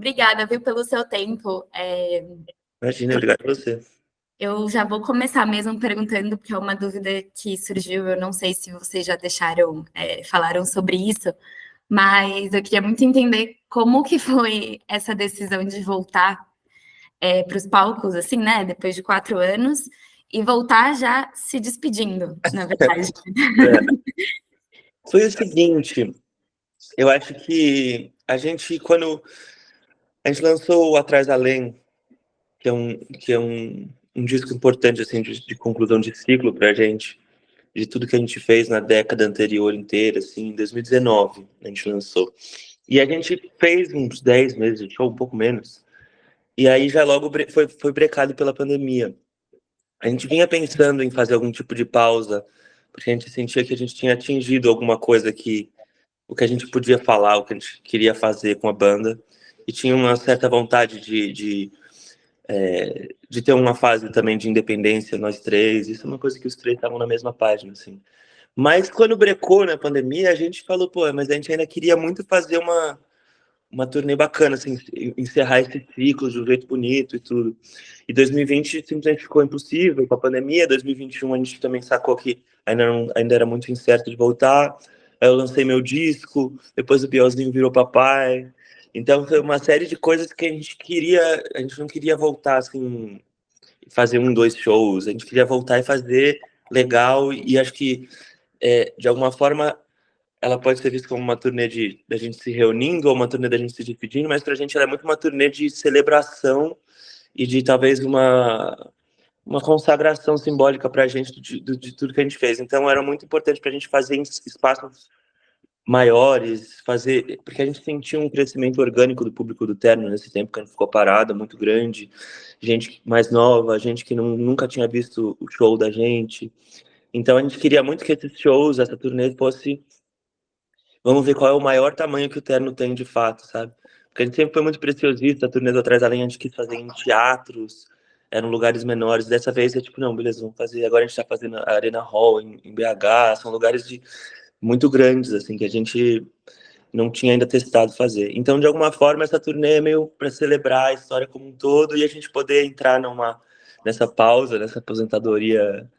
Obrigada, viu, pelo seu tempo. Imagina, obrigado a você. Eu já vou começar mesmo perguntando, porque é uma dúvida que surgiu. Eu não sei se vocês já falaram sobre isso, mas eu queria muito entender como que foi essa decisão de voltar para os palcos, assim, né? Depois de 4 anos, e voltar já se despedindo, na verdade. Foi o seguinte, eu acho que quando a gente lançou o Atrás Além, que é um disco importante, assim, de conclusão de ciclo pra gente, de tudo que a gente fez na década anterior inteira, assim, em 2019, a gente lançou. E a gente fez uns 10 meses de show, um pouco menos, e aí já logo foi brecado pela pandemia. A gente vinha pensando em fazer algum tipo de pausa, porque a gente sentia que a gente tinha atingido alguma coisa o que a gente podia falar, o que a gente queria fazer com a banda, e tinha uma certa vontade de ter uma fase também de independência, nós três. Isso é uma coisa que os três estavam na mesma página, assim. Mas quando brecou na pandemia, a gente falou, pô, mas a gente ainda queria muito fazer uma turnê bacana, assim, encerrar esse ciclo de um jeito bonito e tudo. E 2020 simplesmente ficou impossível com a pandemia. 2021 a gente também sacou que ainda era muito incerto de voltar. Aí eu lancei meu disco, depois o Bielzinho virou papai. Então foi uma série de coisas que a gente não queria voltar assim, fazer um, dois shows, a gente queria voltar e fazer legal, e acho que de alguma forma ela pode ser vista como uma turnê da gente se reunindo ou uma turnê da gente se dividindo, mas pra gente ela é muito uma turnê de celebração e de talvez uma consagração simbólica pra gente de tudo que a gente fez. Então era muito importante pra gente fazer em espaços maiores, porque a gente sentiu um crescimento orgânico do público do Terno nesse tempo que a gente ficou parado, muito grande, gente mais nova, gente que nunca tinha visto o show da gente. Então a gente queria muito que esses shows, essa turnê fosse, vamos ver qual é o maior tamanho que o Terno tem de fato, sabe? Porque a gente sempre foi muito preciosista, a turnê do Atrás da Linha a gente quis fazer em teatros, eram lugares menores. Dessa vez é tipo, não, beleza, vamos fazer. Agora a gente tá fazendo a Arena Hall em BH, são lugares muito grandes, assim, que a gente não tinha ainda testado fazer. Então, de alguma forma, essa turnê é meio para celebrar a história como um todo e a gente poder entrar nessa pausa, nessa aposentadoria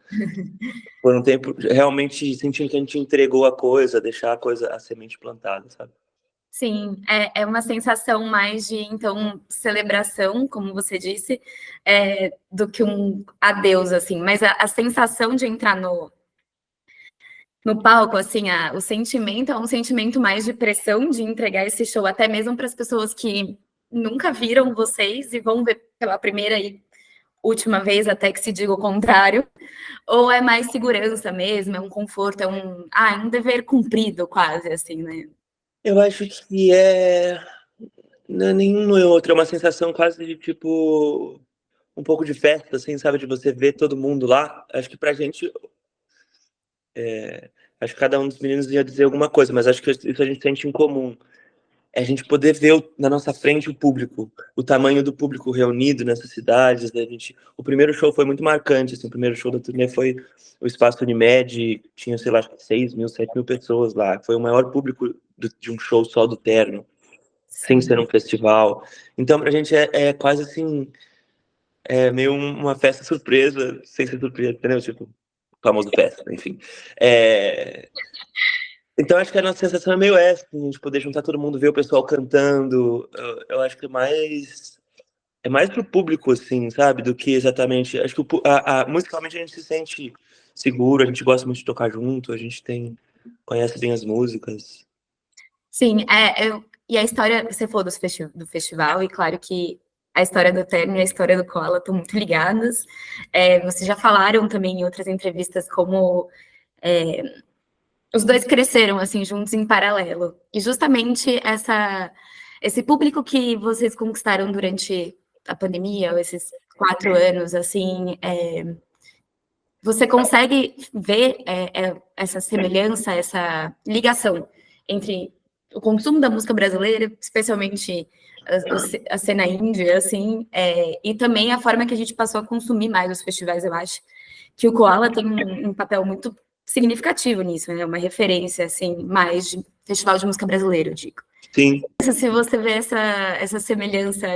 por um tempo, realmente sentindo que a gente entregou a coisa, deixar a semente plantada, sabe? Sim, é uma sensação mais de, então, celebração, como você disse, do que um adeus, assim. Mas a sensação de entrar no palco, assim, o sentimento é um sentimento mais de pressão de entregar esse show, até mesmo para as pessoas que nunca viram vocês e vão ver pela primeira e última vez, até que se diga o contrário, ou é mais segurança mesmo, é um conforto, um dever cumprido quase, assim, né? Eu acho que não é nenhum nem outro, é uma sensação quase de tipo um pouco de festa, assim, sabe, de você ver todo mundo lá. Acho que pra gente, acho que cada um dos meninos ia dizer alguma coisa, mas acho que isso a gente sente em comum. É a gente poder ver na nossa frente o público, o tamanho do público reunido nessas cidades. O primeiro show foi muito marcante, assim, o primeiro show da turnê foi o Espaço Unimed, tinha, sei lá, 6 mil, 7 mil pessoas lá. Foi o maior público de um show só do Terno, sem Sim. ser um festival. Então, pra gente é quase assim, meio uma festa surpresa, sem ser surpresa, entendeu? Tipo, o famoso festa, enfim. Então, acho que a nossa sensação é meio essa, assim, de poder juntar todo mundo, ver o pessoal cantando. Eu acho que é mais pro público, assim, sabe? Do que exatamente. Acho que musicalmente a gente se sente seguro, a gente gosta muito de tocar junto, conhece bem as músicas. Sim, e a história, você falou do festival, e claro que a história do Terno e a história do Koala estão muito ligadas. Vocês já falaram também em outras entrevistas como os dois cresceram assim juntos em paralelo. E justamente esse público que vocês conquistaram durante a pandemia, ou esses 4 anos, assim, você consegue ver essa semelhança, essa ligação entre o consumo da música brasileira, especialmente a cena índia, assim, e também a forma que a gente passou a consumir mais os festivais, eu acho que o Koala tem um papel muito significativo nisso, né? Uma referência, assim, mais de festival de música brasileira, eu digo. Sim. Se você vê essa semelhança,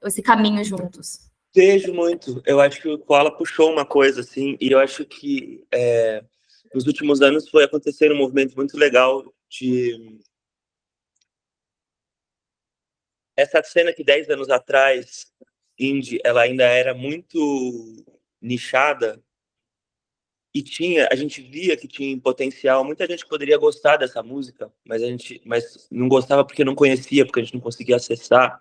esse caminho juntos. Vejo muito. Eu acho que o Koala puxou uma coisa, assim, e eu acho que nos últimos anos foi acontecendo um movimento muito legal de... Essa cena que 10 anos atrás, indie, ela ainda era muito nichada, e a gente via que tinha potencial, muita gente poderia gostar dessa música, mas não gostava porque não conhecia, porque a gente não conseguia acessar.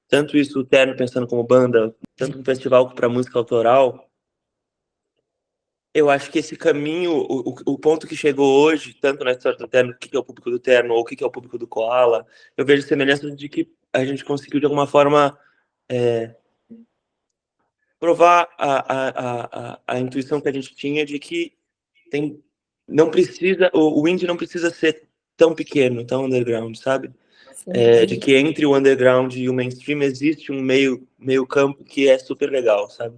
Tanto isso o Terno pensando como banda, tanto no festival para música autoral. Eu acho que esse caminho, o ponto que chegou hoje, tanto na história do Terno, o que é o público do Terno, ou o que é o público do Koala, eu vejo semelhança de que a gente conseguiu, de alguma forma, provar a intuição que a gente tinha de que não precisa, o indie não precisa ser tão pequeno, tão underground, sabe? De que entre o underground e o mainstream existe um meio campo que é super legal, sabe?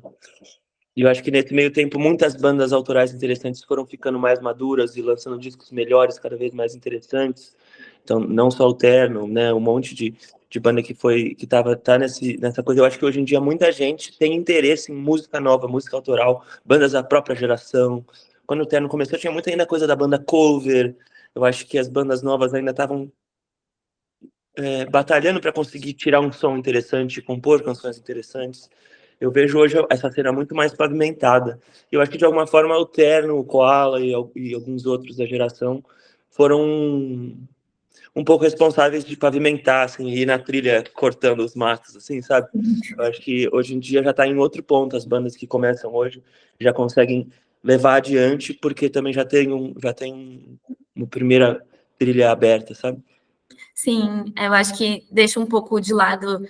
E eu acho que nesse meio tempo muitas bandas autorais interessantes foram ficando mais maduras e lançando discos melhores, cada vez mais interessantes. Então, não só o Terno, né, um monte de banda tá nessa coisa. Eu acho que hoje em dia muita gente tem interesse em música nova, música autoral, bandas da própria geração. Quando o Terno começou, tinha muita ainda coisa da banda cover. Eu acho que as bandas novas ainda estavam batalhando para conseguir tirar um som interessante, compor canções interessantes. Eu vejo hoje essa cena muito mais pavimentada. Eu acho que, de alguma forma, o Terno, o Koala e alguns outros da geração foram um pouco responsáveis de pavimentar, assim, ir na trilha cortando os matos, assim, sabe? Eu acho que hoje em dia já está em outro ponto. As bandas que começam hoje já conseguem levar adiante, porque também já tem uma primeira trilha aberta, sabe? Sim, eu acho que deixa um pouco de lado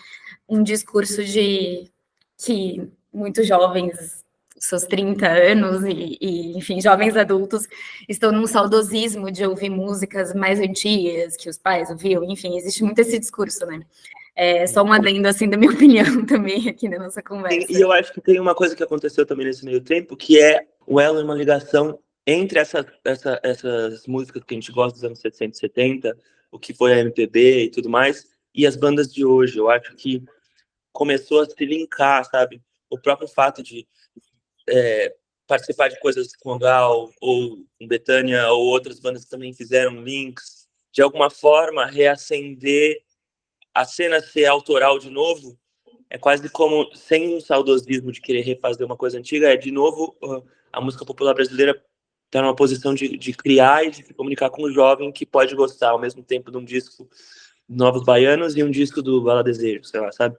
um discurso de que muitos jovens, seus 30 anos enfim, jovens adultos, estão num saudosismo de ouvir músicas mais antigas que os pais ouviam, enfim, existe muito esse discurso, né? Só um adendo, assim, da minha opinião também aqui na nossa conversa. E eu acho que tem uma coisa que aconteceu também nesse meio tempo, que é o elo e uma ligação entre essas músicas que a gente gosta dos anos 60 e 70, o que foi a MPB e tudo mais, e as bandas de hoje. Eu acho que começou a se linkar, sabe? O próprio fato de participar de coisas com o Gal, ou com Bethânia, ou outras bandas que também fizeram links, de alguma forma reacender a cena ser autoral de novo. É quase como, sem um saudosismo de querer refazer uma coisa antiga, de novo, a música popular brasileira está numa posição de criar e de se comunicar com o jovem que pode gostar ao mesmo tempo de um disco Novos Baianos e um disco do Bala Desejo, sei lá, sabe?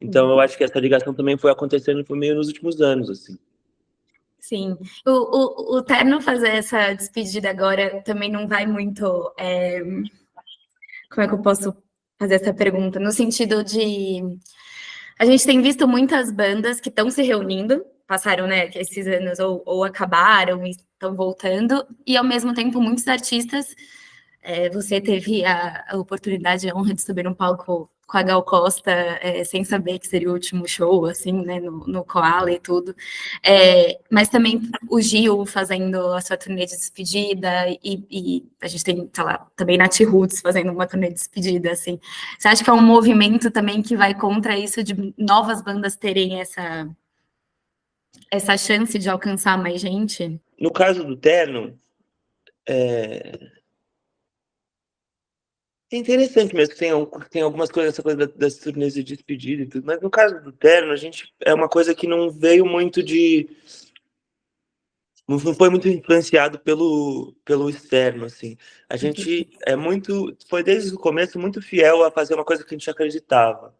Então eu acho que essa ligação também foi acontecendo por meio nos últimos anos, assim. Sim, o Terno fazer essa despedida agora também não vai muito. Como é que eu posso fazer essa pergunta? No sentido de. A gente tem visto muitas bandas que estão se reunindo, passaram, né, esses anos ou acabaram e estão voltando, e ao mesmo tempo muitos artistas. Você teve a oportunidade, a honra de subir num palco com a Gal Costa, sem saber que seria o último show, assim, né, no Koala e tudo. Mas também o Gil fazendo a sua turnê de despedida, e a gente tem, sei lá, também Nath Roots fazendo uma turnê de despedida, assim. Você acha que é um movimento também que vai contra isso de novas bandas terem essa chance de alcançar mais gente? No caso do Terno, é interessante mesmo que tem algumas coisas, essa coisa das turnês de despedida e tudo, mas no caso do Terno, a gente é uma coisa que não veio muito não foi muito influenciado pelo externo, assim. A gente foi desde o começo muito fiel a fazer uma coisa que a gente acreditava.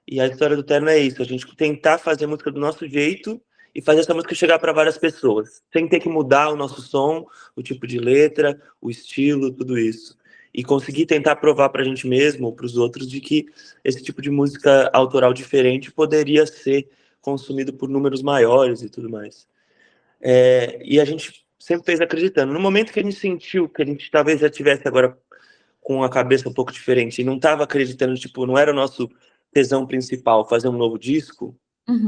E a história do Terno é isso, a gente tentar fazer música do nosso jeito e fazer essa música chegar para várias pessoas, sem ter que mudar o nosso som, o tipo de letra, o estilo, tudo isso. E conseguir tentar provar para a gente mesmo, para os outros, de que esse tipo de música autoral diferente poderia ser consumido por números maiores e tudo mais. E a gente sempre fez acreditando. No momento que a gente sentiu que a gente talvez já tivesse agora com a cabeça um pouco diferente e não estava acreditando, tipo, não era o nosso tesão principal fazer um novo disco,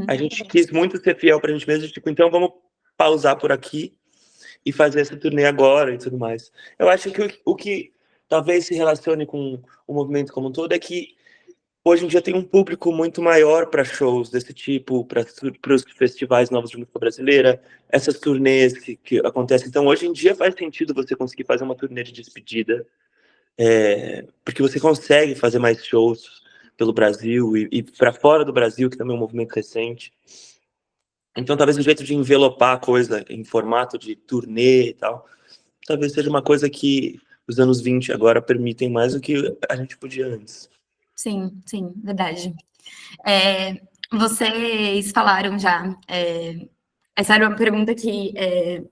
a gente quis muito ser fiel pra gente mesmo, tipo, então vamos pausar por aqui e fazer essa turnê agora e tudo mais. Eu acho que o que talvez se relacione com o movimento como um todo, é que hoje em dia tem um público muito maior para shows desse tipo, para os festivais novos de música brasileira, essas turnês que acontecem. Então, hoje em dia faz sentido você conseguir fazer uma turnê de despedida, porque você consegue fazer mais shows pelo Brasil e para fora do Brasil, que também é um movimento recente. Então, talvez o jeito de envelopar a coisa em formato de turnê e tal, talvez seja uma coisa que os anos 20 agora permitem mais do que a gente podia antes. Sim, sim, verdade. Vocês falaram já, essa era uma pergunta que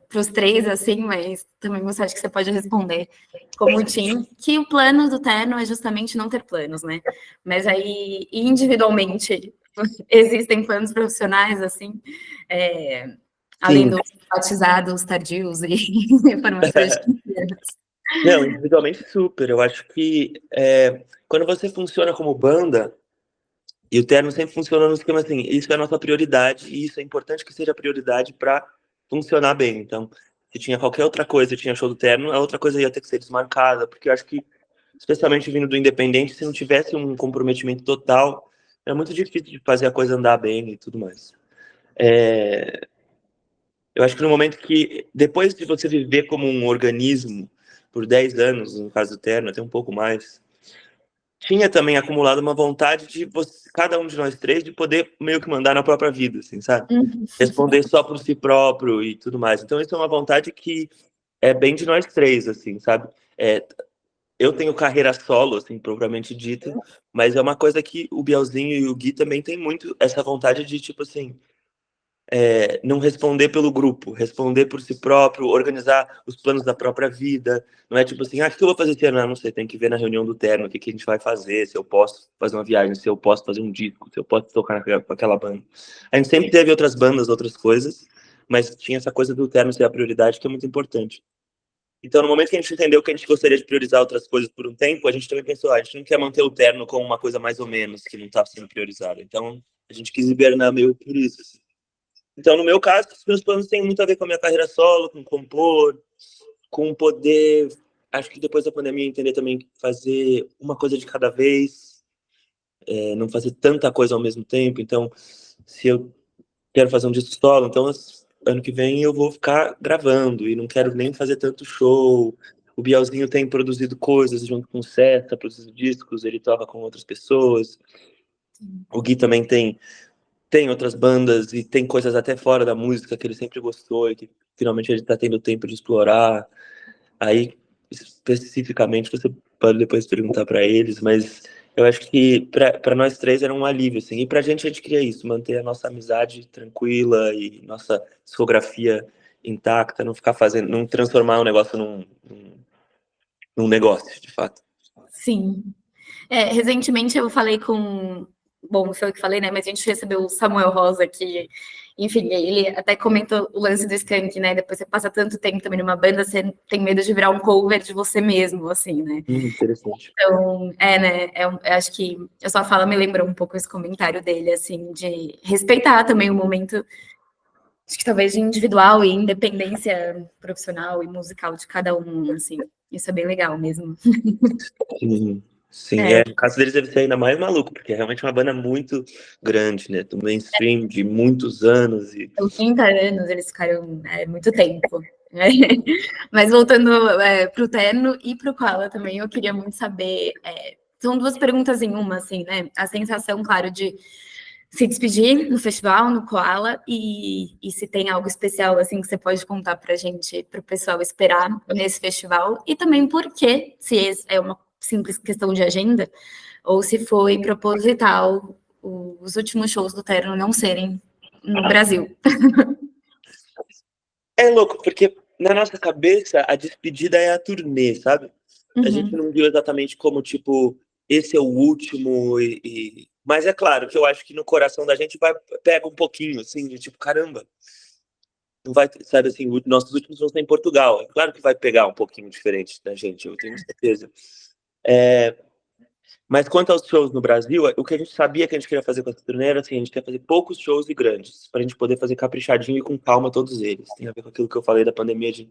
para os três, assim, mas também você acha que você pode responder como time, que o plano do Terno é justamente não ter planos, né? Mas aí, individualmente, existem planos profissionais, assim, além Sim. dos batizados tardios e formações de 15 anos. Não, individualmente super. Eu acho que quando você funciona como banda, e o Terno sempre funciona no esquema assim, isso é a nossa prioridade, e isso é importante que seja prioridade para funcionar bem. Então, se tinha qualquer outra coisa, tinha show do Terno, a outra coisa ia ter que ser desmarcada, porque eu acho que, especialmente vindo do Independente, se não tivesse um comprometimento total, é muito difícil de fazer a coisa andar bem e tudo mais. Eu acho que no momento que, depois de você viver como um organismo por 10 anos, no caso do Terno, até um pouco mais, tinha também acumulado uma vontade de você, cada um de nós três, de poder meio que mandar na própria vida, assim, sabe? Responder só por si próprio e tudo mais. Então, isso é uma vontade que é bem de nós três, assim, sabe? Eu tenho carreira solo, assim, propriamente dita, mas é uma coisa que o Bielzinho e o Gui também têm muito essa vontade de, tipo assim, não responder pelo grupo, responder por si próprio, organizar os planos da própria vida. Não é tipo assim, o que eu vou fazer esse ano? Não sei, tem que ver na reunião do Terno o que a gente vai fazer, se eu posso fazer uma viagem, se eu posso fazer um disco, se eu posso tocar com aquela banda. A gente sempre teve outras bandas, outras coisas, mas tinha essa coisa do Terno ser a prioridade, que é muito importante. Então, no momento que a gente entendeu que a gente gostaria de priorizar outras coisas por um tempo, a gente também pensou, a gente não quer manter o Terno como uma coisa mais ou menos, que não está sendo priorizada. Então, a gente quis hibernar meio por isso, assim. Então, no meu caso, os meus planos têm muito a ver com a minha carreira solo, com compor, com poder, acho que depois da pandemia, entender também fazer uma coisa de cada vez, não fazer tanta coisa ao mesmo tempo. Então, se eu quero fazer um disco solo, então ano que vem eu vou ficar gravando e não quero nem fazer tanto show. O Bielzinho tem produzido coisas junto com o Seta, produzido discos, ele toca com outras pessoas. O Gui também tem outras bandas e tem coisas até fora da música que ele sempre gostou e que finalmente ele está tendo tempo de explorar. Aí, especificamente, você pode depois perguntar para eles, mas eu acho que para nós três era um alívio, assim. E pra gente queria isso, manter a nossa amizade tranquila e nossa discografia intacta, não ficar fazendo, não transformar o negócio num negócio, de fato. Sim. Recentemente eu falei com. Bom, foi eu que falei, né? Mas a gente recebeu o Samuel Rosa, que, enfim, ele até comentou o lance do Skank, né? Depois você passa tanto tempo também numa banda, você tem medo de virar um cover de você mesmo, assim, né? Interessante. Então, né? Eu acho que a sua fala me lembrou um pouco esse comentário dele, assim, de respeitar também o momento, acho que talvez de individual e independência profissional e musical de cada um, assim. Isso é bem legal mesmo. Sim, o caso deles deve ser ainda mais maluco, porque é realmente uma banda muito grande, né? Do mainstream de muitos anos. São 30 anos, eles ficaram muito tempo. Né? Mas voltando para o Terno e para o Koala também, eu queria muito saber. São duas perguntas em uma, assim, né? A sensação, claro, de se despedir no festival, no Koala, e se tem algo especial assim que você pode contar para a gente, para o pessoal esperar nesse festival, e também por que, se é uma simples questão de agenda, ou se foi proposital os últimos shows do Terno não serem no Brasil. É louco, porque na nossa cabeça a despedida é a turnê, sabe? A gente não viu exatamente como, tipo, esse é o último Mas é claro que eu acho que no coração da gente pega um pouquinho, assim, de tipo, caramba, não vai, sabe assim, nossos últimos vão ser em Portugal. É claro que vai pegar um pouquinho diferente da gente, eu tenho certeza. Mas quanto aos shows no Brasil, o que a gente sabia que a gente queria fazer com essa turnê era assim, a gente queria fazer poucos shows e grandes, pra gente poder fazer caprichadinho e com calma todos eles. Tem a ver com aquilo que eu falei da pandemia, de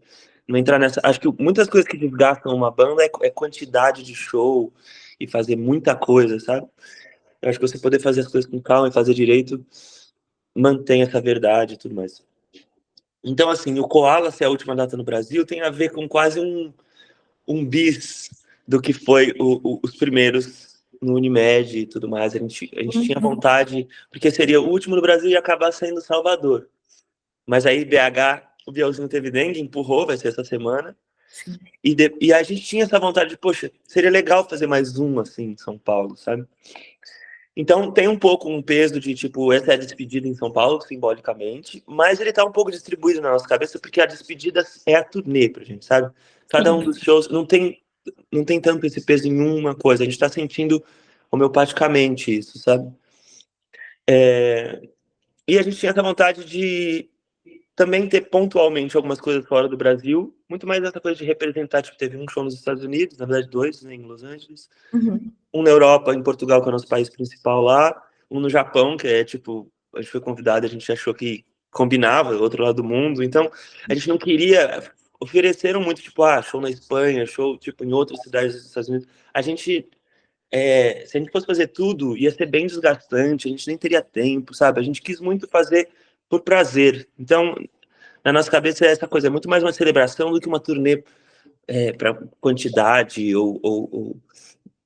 não entrar nessa... Acho que muitas coisas que desgastam uma banda é quantidade de show e fazer muita coisa, sabe? Eu acho que você poder fazer as coisas com calma e fazer direito mantém essa verdade e tudo mais. Então, assim, o Koala ser a última data no Brasil tem a ver com quase um bis do que foi os primeiros no Unimed e tudo mais. A gente tinha vontade, porque seria o último no Brasil e ia acabar saindo Salvador. Mas aí BH, o Bielzinho teve dengue, empurrou, vai ser essa semana. E a gente tinha essa vontade de, poxa, seria legal fazer mais um, assim, em São Paulo, sabe? Então tem um pouco um peso de, tipo, essa é a despedida em São Paulo, simbolicamente, mas ele tá um pouco distribuído na nossa cabeça, porque a despedida é a turnê pra gente, sabe? Cada um dos shows não tem tanto esse peso em uma coisa, a gente tá sentindo homeopaticamente isso, sabe? E a gente tinha essa vontade de também ter pontualmente algumas coisas fora do Brasil, muito mais essa coisa de representar, tipo, teve um show nos Estados Unidos, na verdade 2, né, em Los Angeles, um na Europa, em Portugal, que é o nosso país principal lá, um no Japão, que é, tipo, a gente foi convidado, a gente achou que combinava, outro lado do mundo, então a gente não queria, ofereceram muito, tipo, show na Espanha, show, tipo, em outras cidades dos Estados Unidos, a gente, se a gente fosse fazer tudo, ia ser bem desgastante, a gente nem teria tempo, sabe, a gente quis muito fazer por prazer, então, na nossa cabeça, essa coisa é muito mais uma celebração do que uma turnê para quantidade ou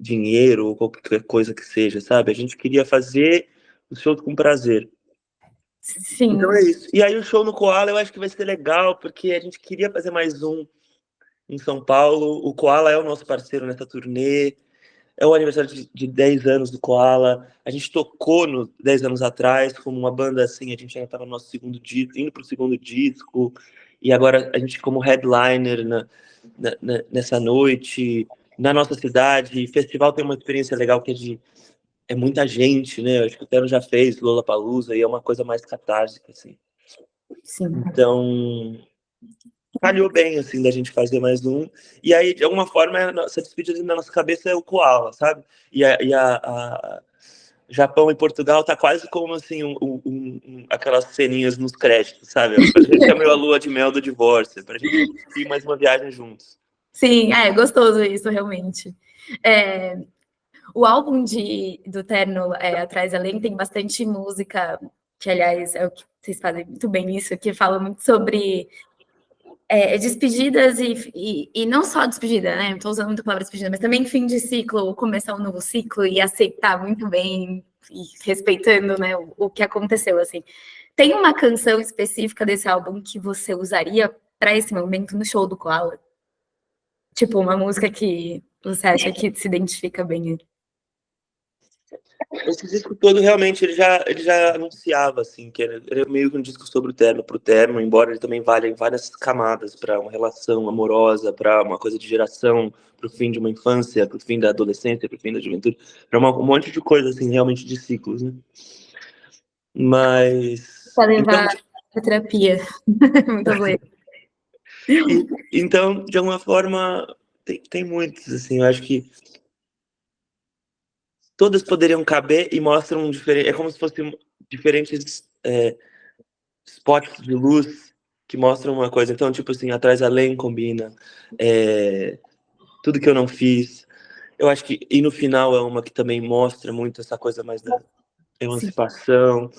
dinheiro ou qualquer coisa que seja, sabe? A gente queria fazer o show com prazer. Sim. Então é isso. E aí o show no Koala eu acho que vai ser legal, porque a gente queria fazer mais um em São Paulo. O Koala é o nosso parceiro nessa turnê. É o aniversário de 10 anos do Koala. A gente tocou no 10 anos atrás como uma banda assim, a gente ainda estava no nosso segundo disco, indo para o segundo disco. E agora a gente como headliner nessa noite, na nossa cidade. Festival tem uma experiência legal que é muita gente, né? Acho que o Tero já fez Lollapalooza e é uma coisa mais catártica, assim. Sim. Então, calhou bem, assim, da gente fazer mais um. E aí, de alguma forma, essa despedida na nossa cabeça é o Koala, sabe? A Japão e Portugal tá quase como, assim, aquelas ceninhas nos créditos, sabe? A gente é meio a lua de mel do divórcio, pra gente ir mais uma viagem juntos. Sim, é gostoso isso, realmente. O álbum do Terno, Atrás Além, tem bastante música, que, aliás, é o que vocês fazem muito bem isso, que fala muito sobre despedidas e não só despedida, né? Estou usando muito a palavra despedida, mas também fim de ciclo, começar um novo ciclo e aceitar muito bem e respeitando, né, o que aconteceu, assim. Tem uma canção específica desse álbum que você usaria para esse momento no show do Koala? Tipo, uma música que você acha que se identifica bem? Esse disco todo, realmente, ele já anunciava, assim, que era meio que um disco sobre o Terno pro Terno, embora ele também valha em várias camadas, para uma relação amorosa, para uma coisa de geração, para o fim de uma infância, para o fim da adolescência, para o fim da juventude, para um monte de coisa, assim, realmente de ciclos, né? Mas... Para levar a terapia. Muitas letras. Então, de alguma forma, tem muitos, assim, eu acho que todas poderiam caber e mostram diferente. É como se fossem diferentes spots de luz que mostram uma coisa. Então, tipo assim, Atrás Além combina. Tudo que eu não fiz. Eu acho que. E no final é uma que também mostra muito essa coisa mais da emancipação.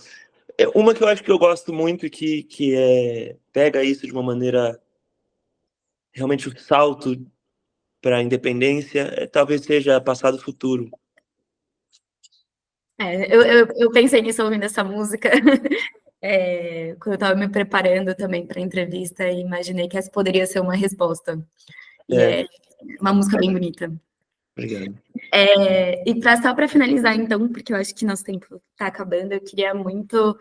É uma que eu acho que eu gosto muito e que pega isso de uma maneira. Realmente o salto para a independência talvez seja passado e futuro. Eu pensei nisso ouvindo essa música, quando eu estava me preparando também para a entrevista, e imaginei que essa poderia ser uma resposta. E é uma música bem bonita. Obrigado. E só para finalizar, então, porque eu acho que nosso tempo está acabando, eu queria muito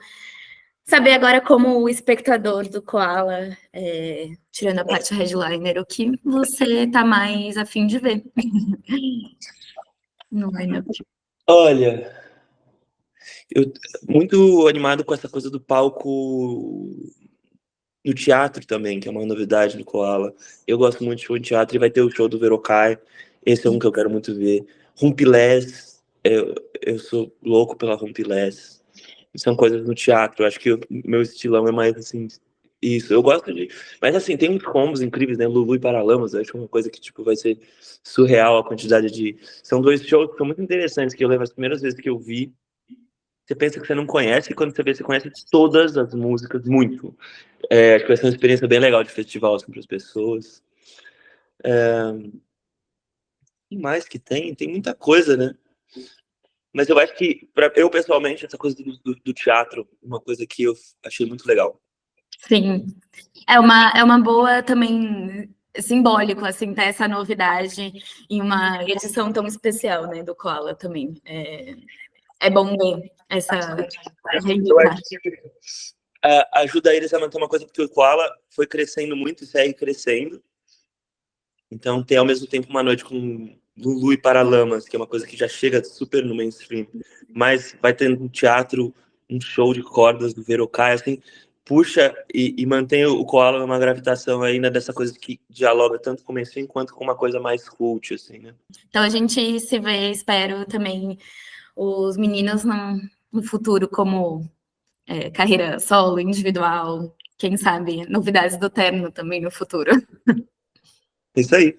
saber agora, como o espectador do Koala, tirando a parte headliner, o que você está mais a fim de ver no lineup? Olha, eu muito animado com essa coisa do palco no teatro também, que é uma novidade do Koala. Eu gosto muito de show de teatro e vai ter o show do Verocai. Esse é um que eu quero muito ver. Rumpilés, eu sou louco pela Rumpilés. São coisas no teatro, acho que o meu estilão é mais assim, isso, eu gosto de... Mas assim, tem uns combos incríveis, né, Lulu e Paralamas, eu acho uma coisa que, tipo, vai ser surreal a quantidade de... São dois shows que são muito interessantes, que eu lembro as primeiras vezes que eu vi, você pensa que você não conhece, e quando você vê, você conhece todas as músicas, muito. Acho que vai ser uma experiência bem legal de festival, assim, para as pessoas. O que mais que tem? Tem muita coisa, né? Mas eu acho que, eu pessoalmente, essa coisa do teatro, uma coisa que eu achei muito legal. Sim. É uma boa também simbólico, assim, ter essa novidade em uma edição tão especial, né, do Koala também. É bom ver essa Eu reivindicar. acho que ajuda eles a manter uma coisa, porque o Koala foi crescendo muito e segue crescendo. Então, tem ao mesmo tempo uma noite com Lulu e Paralamas, que é uma coisa que já chega super no mainstream, mas vai ter um teatro, um show de cordas do Verocai, assim, puxa e mantém o Koala numa gravitação ainda dessa coisa que dialoga tanto com o mainstream quanto com uma coisa mais cult, assim, né? Então a gente se vê, espero também os meninos no futuro como carreira solo, individual, quem sabe novidades do Terno também no futuro. É isso aí.